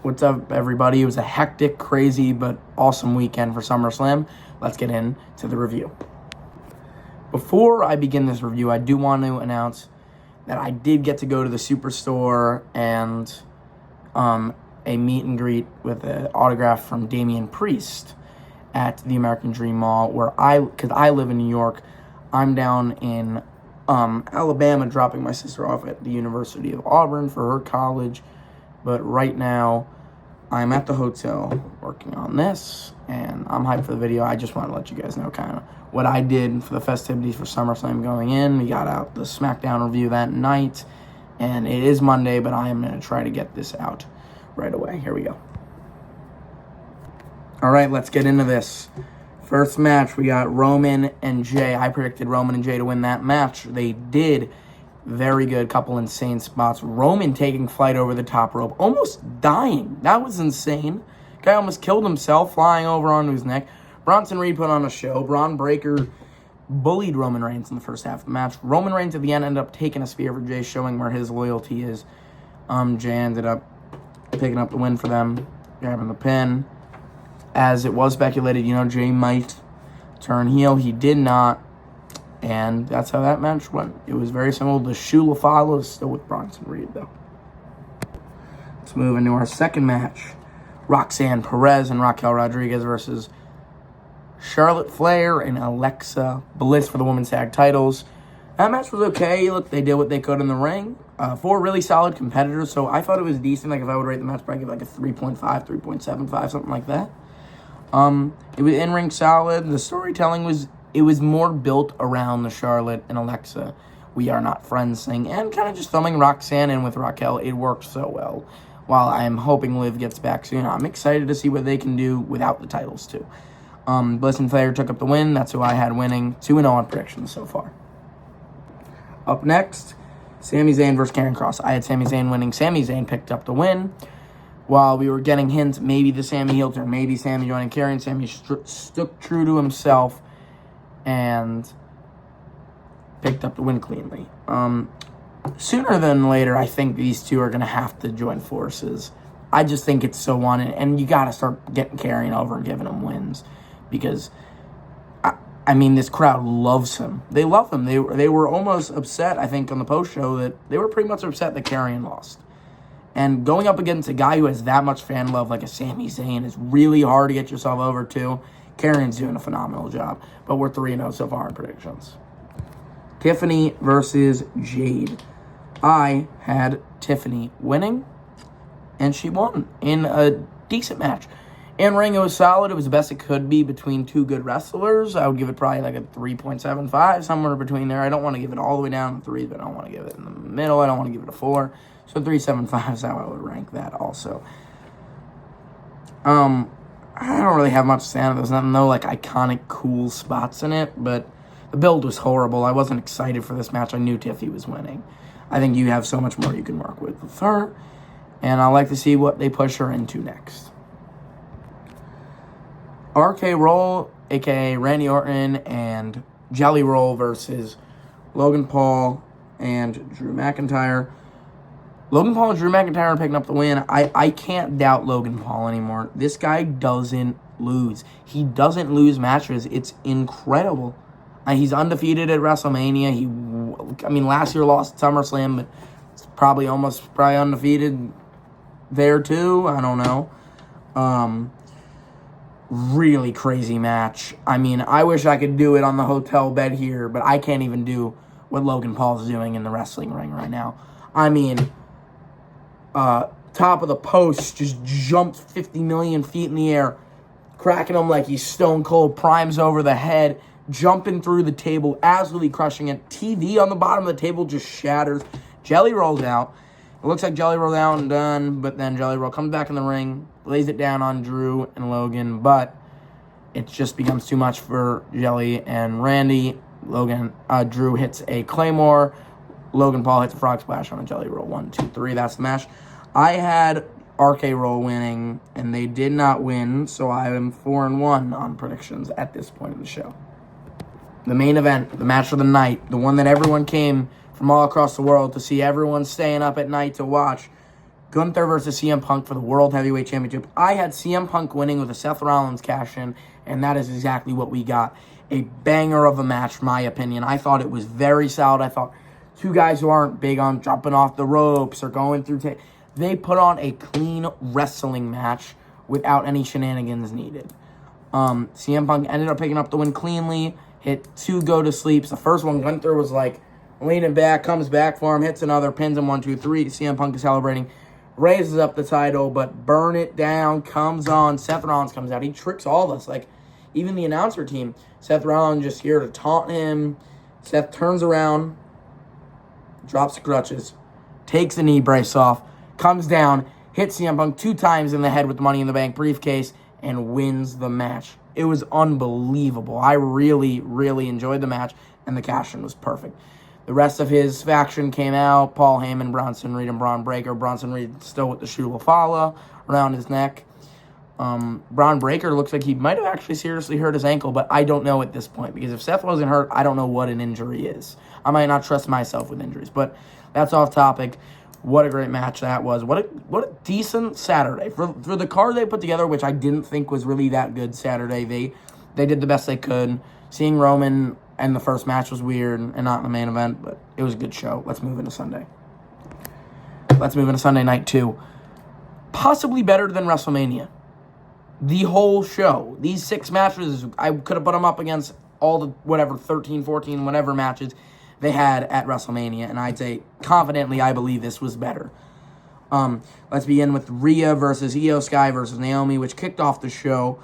What's up, everybody? It was a hectic, crazy, but awesome weekend for SummerSlam. Let's get into the review. Before I begin this review, I do want to announce that I did get to go to the Superstore and a meet and greet with an autograph from Damian Priest at the American Dream Mall, because I live in New York. I'm down in Alabama, dropping my sister off at the University of Auburn for her college. But right now, I'm at the hotel working on this, and I'm hyped for the video. I just want to let you guys know kind of what I did for the festivities for SummerSlam going in. We got out the SmackDown review that night, and it is Monday, but I am going to try to get this out right away. Here we go. All right, let's get into this. First match, we got Roman and Jay. I predicted Roman and Jay to win that match. They did. Very good. Couple insane spots. Roman taking flight over the top rope. Almost dying. That was insane. Guy almost killed himself flying over onto his neck. Bronson Reed put on a show. Braun Breaker bullied Roman Reigns in the first half of the match. Roman Reigns at the end ended up taking a spear for Jay, showing where his loyalty is. Jay ended up picking up the win for them, grabbing the pin. As it was speculated, Jay might turn heel. He did not. And that's how that match went. It was very simple. The Shula Fala is still with Bronson Reed, though. Let's move into our second match. Roxanne Perez and Raquel Rodriguez versus Charlotte Flair and Alexa Bliss for the women's tag titles. That match was okay. Look, they did what they could in the ring. 4 really solid competitors, so I thought it was decent. Like, if I would rate the match, I'd give it like a 3.5, 3.75, something like that. It was in-ring solid. The storytelling was more built around the Charlotte and Alexa "We Are Not Friends" thing, and kind of just throwing Roxanne in with Raquel. It worked so well. While I'm hoping Liv gets back soon, I'm excited to see what they can do without the titles, too. Bliss and Flair took up the win. That's who I had winning. 2-0 on predictions so far. Up next, Sami Zayn versus Karrion Kross. I had Sami Zayn winning. Sami Zayn picked up the win. While we were getting hints, maybe the Sami heel turn, maybe Sami joining Karrion, Sami stuck true to himself and picked up the win cleanly. Sooner than later, I think these two are going to have to join forces. I just think it's so wanted, and you got to start getting Karrion over and giving him wins, because this crowd loves him. They love him. They were almost upset, I think, on the post show that they were pretty much upset that Karrion lost. And going up against a guy who has that much fan love like a Sami Zayn is really hard to get yourself over to. Karrion's doing a phenomenal job, but we're 3-0 so far in predictions. Tiffany versus Jade. I had Tiffany winning, and she won in a decent match. In ring, it was solid. It was the best it could be between two good wrestlers. I would give it probably like a 3.75, somewhere between there. I don't want to give it all the way down to 3, but I don't want to give it in the middle. I don't want to give it a 4. So 3.75 is how I would rank that also. I don't really have much to say on it. There's no iconic, cool spots in it, but the build was horrible. I wasn't excited for this match. I knew Tiffy was winning. I think you have so much more you can work with her, and I'd like to see what they push her into next. RK Roll, a.k.a. Randy Orton, and Jelly Roll versus Logan Paul and Drew McIntyre. Logan Paul and Drew McIntyre are picking up the win. I can't doubt Logan Paul anymore. This guy doesn't lose. He doesn't lose matches. It's incredible. He's undefeated at WrestleMania. Last year lost at SummerSlam, but it's probably undefeated there too. I don't know. Really crazy match. I wish I could do it on the hotel bed here, but I can't even do what Logan Paul's doing in the wrestling ring right now. Top of the post, just jumps 50 million feet in the air, cracking him like he's stone cold, primes over the head, jumping through the table, absolutely crushing it. TV on the bottom of the table just shatters. Jelly rolls out. It looks like Jelly Roll out and done, but then Jelly Roll comes back in the ring, lays it down on Drew and Logan, but it just becomes too much for Jelly and Randy. Drew hits a Claymore. Logan Paul hits a Frog Splash on a Jelly Roll. 1, 2, 3. That's the match. I had RK Roll winning, and they did not win, so I am 4-1 on predictions at this point in the show. The main event, the match of the night, the one that everyone came from all across the world to see, everyone staying up at night to watch. Gunther versus CM Punk for the World Heavyweight Championship. I had CM Punk winning with a Seth Rollins cash-in, and that is exactly what we got. A banger of a match, my opinion. I thought it was very solid. I thought two guys who aren't big on jumping off the ropes or going through... they put on a clean wrestling match without any shenanigans needed. CM Punk ended up picking up the win cleanly, hit 2 go-to-sleeps. The first one, Gunther was like leaning back, comes back for him, hits another, pins him 1, 2, 3. CM Punk is celebrating, raises up the title, but Burn It Down comes on. Seth Rollins comes out. He tricks all of us. Like, even the announcer team, Seth Rollins just here to taunt him. Seth turns around, drops the crutches, takes the knee brace off, comes down, hits CM Punk 2 times in the head with the Money in the Bank briefcase, and wins the match. It was unbelievable. I really, really enjoyed the match, and the cash-in was perfect. The rest of his faction came out. Paul Heyman, Bronson Reed, and Braun Breaker. Bronson Reed still with the Shula Fala around his neck. Braun Breaker looks like he might have actually seriously hurt his ankle, but I don't know at this point, because if Seth wasn't hurt, I don't know what an injury is. I might not trust myself with injuries, but that's off topic. What a great match that was. What a decent Saturday. For the card they put together, which I didn't think was really that good Saturday, they did the best they could. Seeing Roman and the first match was weird and not in the main event, but it was a good show. Let's move into Sunday. Let's move into Sunday night 2. Possibly better than WrestleMania. The whole show. These 6 matches, I could have put them up against all the, 13, 14, whatever matches they had at WrestleMania, and I'd say confidently I believe this was better. Let's begin with Rhea versus Io Sky versus Naomi, which kicked off the show.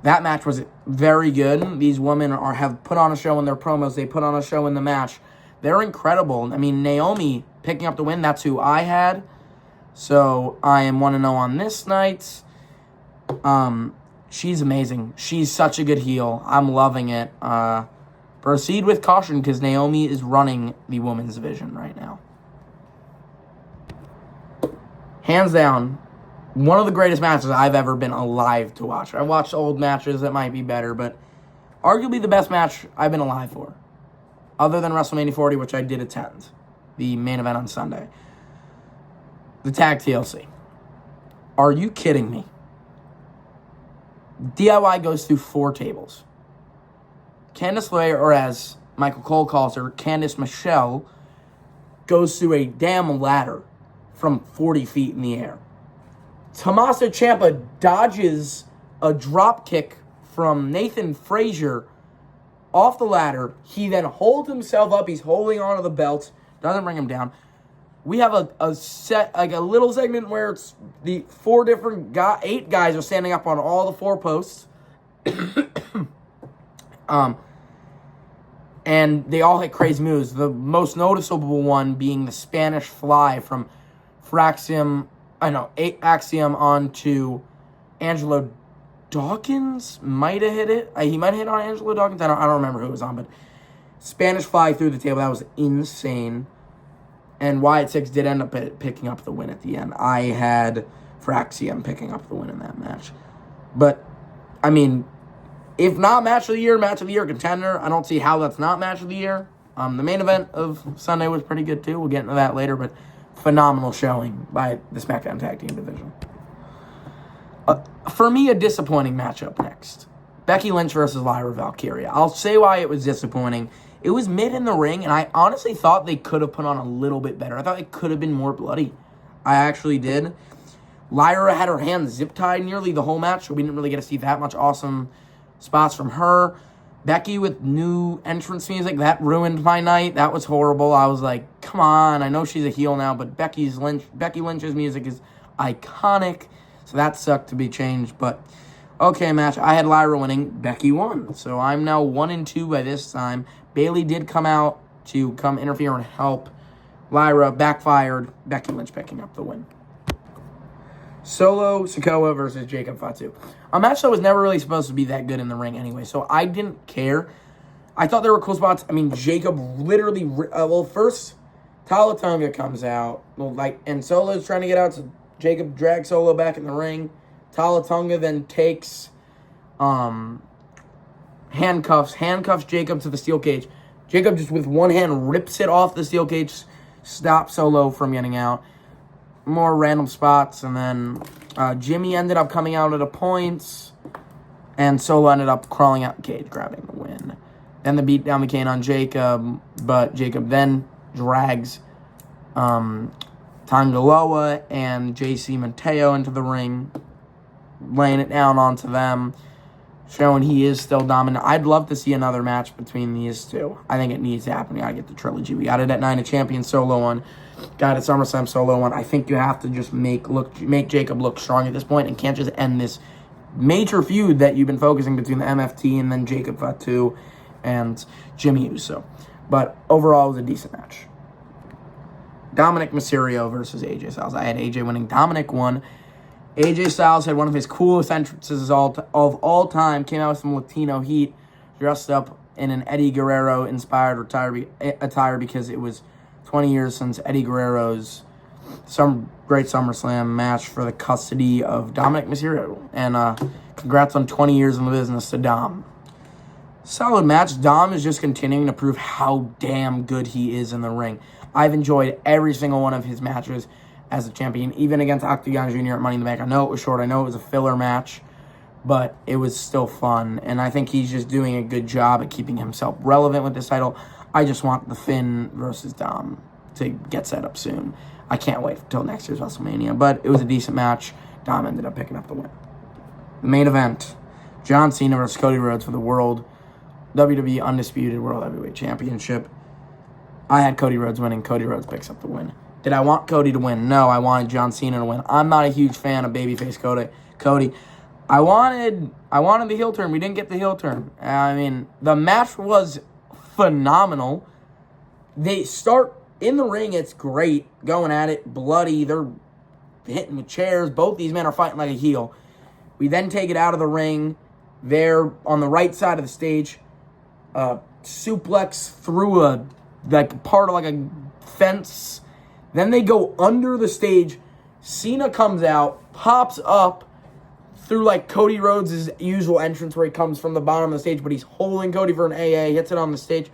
That match was very good. These women have put on a show in their promos. They put on a show in the match. They're incredible. I mean, Naomi picking up the win, that's who I had. So I am 1-0 on this night. She's amazing. She's such a good heel. I'm loving it. Proceed with caution, because Naomi is running the women's division right now. Hands down, one of the greatest matches I've ever been alive to watch. I watched old matches that might be better, but arguably the best match I've been alive for. Other than WrestleMania 40, which I did attend. The main event on Sunday. The Tag TLC. Are you kidding me? DIY goes through 4 tables. Candice LeRae, or as Michael Cole calls her, Candice Michelle, goes through a damn ladder from 40 feet in the air. Tommaso Ciampa dodges a drop kick from Nathan Frazier off the ladder. He then holds himself up. He's holding onto the belt. Doesn't bring him down. We have a set, like a little segment where it's the 8 guys are standing up on all the 4 posts. And they all hit crazy moves. The most noticeable one being the Spanish Fly from Axiom onto Angelo Dawkins. Might have hit it. He might have hit on Angelo Dawkins. I don't remember who it was on, but Spanish Fly through the table. That was insane. And Wyatt Six did end up picking up the win at the end. I had Fraxium picking up the win in that match. But, I mean, if not match of the year contender, I don't see how that's not match of the year. The main event of Sunday was pretty good too. We'll get into that later, but phenomenal showing by the SmackDown Tag Team Division. For me, a disappointing matchup next. Becky Lynch versus Lyra Valkyria. I'll say why it was disappointing. It was mid in the ring, and I honestly thought they could have put on a little bit better. I thought it could have been more bloody. I actually did. Lyra had her hands zip-tied nearly the whole match, so we didn't really get to see that much awesome spots from her. Becky with new entrance music, that ruined my night. That was horrible. I was like, come on. I know she's a heel now, but Becky Lynch's music is iconic, so that sucked to be changed. But, okay, match. I had Lyra winning. Becky won. So I'm now 1-2 by this time. Bayley did come out to come interfere and help. Lyra backfired. Becky Lynch picking up the win. Solo Sikoa versus Jacob Fatu. A match that was never really supposed to be that good in the ring anyway, so I didn't care. I thought there were cool spots. I mean, Jacob literally... first, Talatonga comes out, and Solo's trying to get out, so Jacob drags Solo back in the ring. Talatonga then takes handcuffs Jacob to the steel cage. Jacob just with one hand rips it off the steel cage, stops Solo from getting out. more random spots, and then Jimmy ended up coming out at a point, and Solo ended up crawling out the cage, grabbing the win. Then the beatdown became on Jacob, but Jacob then drags Tangaloa and JC Mateo into the ring, laying it down onto them, showing he is still dominant. I'd love to see another match between these two. I think it needs to happen. We got to get the trilogy. We got it at 9 of Champions, Solo one. Got it at SummerSlam, Solo one. I think you have to just make Jacob look strong at this point and can't just end this major feud that you've been focusing between the MFT and then Jacob Fatu and Jimmy Uso. But overall, it was a decent match. Dominic Mysterio versus AJ Styles. I had AJ winning. Dominic won. AJ Styles had one of his coolest entrances of all time. Came out with some Latino heat, dressed up in an Eddie Guerrero-inspired attire because it was 20 years since Eddie Guerrero's great SummerSlam match for the custody of Dominic Mysterio. And congrats on 20 years in the business to Dom. Solid match. Dom is just continuing to prove how damn good he is in the ring. I've enjoyed every single one of his matches as a champion, even against Octagon Jr. at Money in the Bank. I know it was short. I know it was a filler match, but it was still fun. And I think he's just doing a good job at keeping himself relevant with this title. I just want the Finn versus Dom to get set up soon. I can't wait until next year's WrestleMania. But it was a decent match. Dom ended up picking up the win. The main event, John Cena versus Cody Rhodes for the WWE Undisputed World Heavyweight Championship. I had Cody Rhodes winning. Cody Rhodes picks up the win. Did I want Cody to win? No, I wanted John Cena to win. I'm not a huge fan of babyface Cody. I wanted the heel turn. We didn't get the heel turn. I mean, the match was phenomenal. They start in the ring. It's great. Going at it. Bloody. They're hitting with chairs. Both these men are fighting like a heel. We then take it out of the ring. They're on the right side of the stage. Suplex through a fence. Then they go under the stage. Cena comes out, pops up through Cody Rhodes' usual entrance where he comes from the bottom of the stage, but he's holding Cody for an AA, hits it on the stage,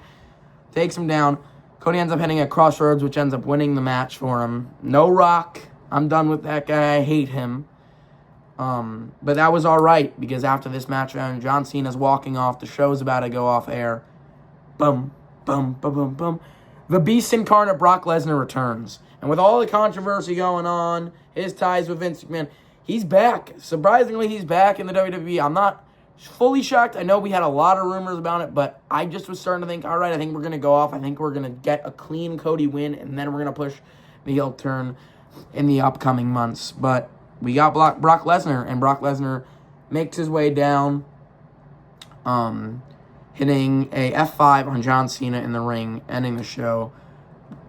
takes him down. Cody ends up hitting a Crossroads, which ends up winning the match for him. No Rock. I'm done with that guy. I hate him. But that was all right, because after this match, John Cena's walking off. The show's about to go off air. Boom, boom, boom, boom, boom. The Beast Incarnate Brock Lesnar returns. And with all the controversy going on, his ties with Vince McMahon, he's back. Surprisingly, he's back in the WWE. I'm not fully shocked. I know we had a lot of rumors about it, but I just was starting to think, all right, I think we're going to go off. I think we're going to get a clean Cody win, and then we're going to push the heel turn in the upcoming months. But we got Brock Lesnar, and Brock Lesnar makes his way down, hitting a F5 on John Cena in the ring, ending the show.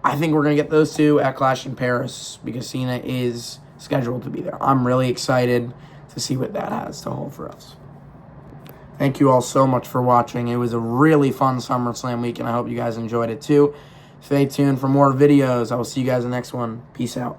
I think we're going to get those two at Clash in Paris because Cena is scheduled to be there. I'm really excited to see what that has to hold for us. Thank you all so much for watching. It was a really fun SummerSlam week, and I hope you guys enjoyed it too. Stay tuned for more videos. I will see you guys in the next one. Peace out.